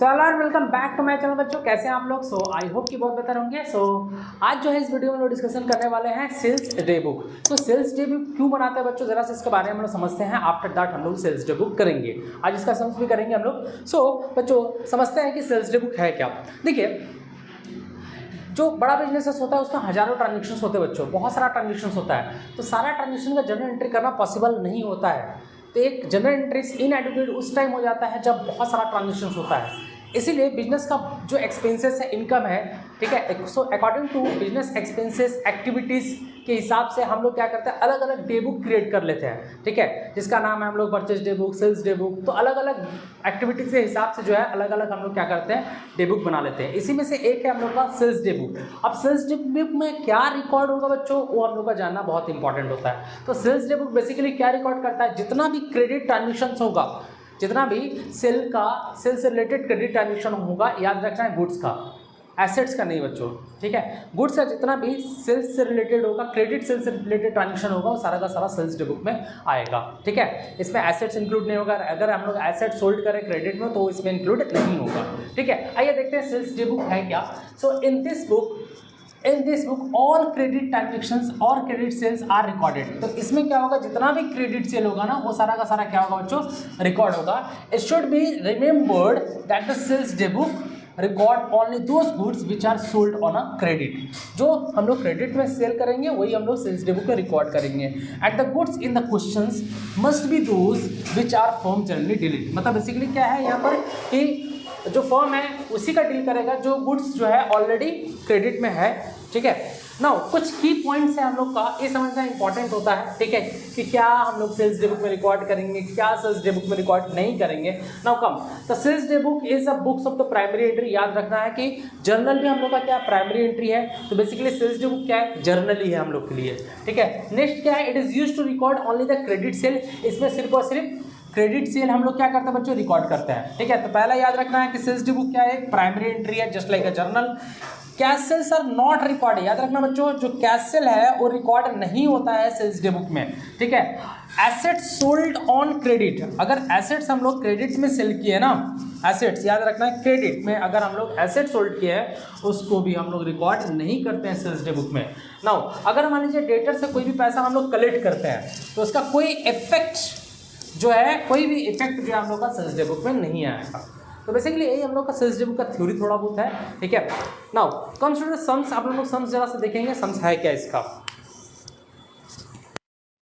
यार welcome back to my channel बच्चों, कैसे हैं आप लोग। आई होप कि बहुत बेहतर होंगे। आज जो है इस वीडियो में लोग डिस्कशन करने वाले हैं सेल्स डे बुक। तो सेल्स डे बुक क्यों बनाते हैं बच्चों, जरा से इसके बारे में हम लोग समझते हैं। आफ्टर दैट हम लोग सेल्स डे बुक करेंगे, आज इसका समझ भी करेंगे हम लोग। बच्चों समझते हैं कि सेल्स डे बुक है क्या। देखिए, जो बड़ा बिजनेस होता है उसमें हजारों ट्रांजेक्शन्स होते हैं बच्चों, बहुत सारा ट्रांजेक्शन्स होता है। तो सारा ट्रांजेक्शन का जर्नल एंट्री करना पॉसिबल नहीं होता है। तो एक जनरल एंट्री इनएडिक्वेट उस टाइम हो जाता है जब बहुत सारा ट्रांजेक्शन्स होता है। इसीलिए बिजनेस का जो एक्सपेंसेस है, इनकम है, ठीक है। So according to business expenses activities के हिसाब से हम लोग क्या करते हैं, अलग अलग डे बुक क्रिएट कर लेते हैं, ठीक है, जिसका नाम है हम लोग purchase day book, sales day book. तो अलग अलग एक्टिविटीज़ के हिसाब से जो है अलग अलग हम लोग क्या करते हैं, डे बुक बना लेते हैं। इसी में से एक है हम लोग का सेल्स डे बुक। अब सेल्स डे बुक में क्या रिकॉर्ड होगा बच्चों, वो हम लोग का जानना बहुत इंपॉर्टेंट होता है। तो सेल्स डे बुक बेसिकली क्या रिकॉर्ड करता है, जितना भी क्रेडिट ट्रांजेक्शन होगा, जितना भी सेल से रिलेटेड क्रेडिट ट्रांजेक्शन होगा, याद रखना है गुड्स का, एसेट्स का नहीं बच्चों, ठीक है। गुड्स का जितना भी सेल्स से रिलेटेड होगा, क्रेडिट सेल्स से रिलेटेड ट्रांजेक्शन होगा, वो सारा का सारा सेल्स डे बुक में आएगा, ठीक है। इसमें एसेट्स इंक्लूड नहीं होगा। अगर हम लोग एसेट सोल्ड करें क्रेडिट में तो इसमें इंक्लूड नहीं होगा, ठीक है। आइए देखते हैं सेल्स डे बुक है क्या। So in this book all credit transactions और क्रेडिट सेल्स आर रिकॉर्डेड। तो इसमें क्या होगा, जितना भी क्रेडिट सेल होगा ना, वो सारा का सारा क्या होगा बच्चों, रिकॉर्ड होगा। It should be remembered that the sales day book record only those goods which are sold on a credit. जो हम लोग क्रेडिट में सेल करेंगे वही हम लोग सेल्स डे बुक में रिकॉर्ड करेंगे। And the goods in the questions must be those which are firm generally dealing. मतलब बेसिकली क्या है यहाँ पर कि जो फर्म है उसी का डील करेगा जो गुड्स जो है ऑलरेडी क्रेडिट में है, ठीक है। नाउ कुछ की पॉइंट्स है हम लोग का, ये समझना इंपॉर्टेंट होता है, ठीक है, कि क्या हम लोग सेल्स डे बुक में रिकॉर्ड करेंगे, क्या सेल्स डे बुक में रिकॉर्ड नहीं करेंगे। Now come the sales day book is a books of the primary entry. याद रखना है कि जर्नल भी हम लोग का क्या प्राइमरी एंट्री है। तो बेसिकली सेल्स डे बुक क्या है, जर्नल ही है हम लोग के लिए, ठीक है। नेक्स्ट क्या है, it is used to record only the credit sale. इसमें सिर्फ और सिर्फ क्रेडिट सेल हम लोग क्या करते हैं बच्चों, रिकॉर्ड करते हैं, ठीक है। तो पहला याद रखना है कि सेल्स डे बुक क्या है, प्राइमरी एंट्री है, just like a journal. Cash sales are not record. याद रखना बच्चों, जो कैश सेल है वो रिकॉर्ड नहीं होता है सेल्स डे बुक में, ठीक है। एसेट्स सोल्ड ऑन क्रेडिट, अगर एसेट्स हम लोग क्रेडिट में सेल किए ना, एसेट्स याद रखना है, क्रेडिट में अगर हम लोग एसेट सोल्ड किए हैं उसको भी हम लोग रिकॉर्ड नहीं करते हैं सेल्स डे बुक में। नाउ अगर मान लीजिए डेटर से कोई भी पैसा हम लोग कलेक्ट करते हैं तो उसका कोई इफेक्ट जो है, कोई भी इफेक्ट जो है हम लोग का सेल्स डे बुक में नहीं आएगा। तो बेसिकली यही हम लोग का सेल्स डे बुक का थ्योरी थोड़ा बहुत है, ठीक है। Now comes to the sums. आप लोग सम्स जरा से देखेंगे, सम्स है क्या इसका।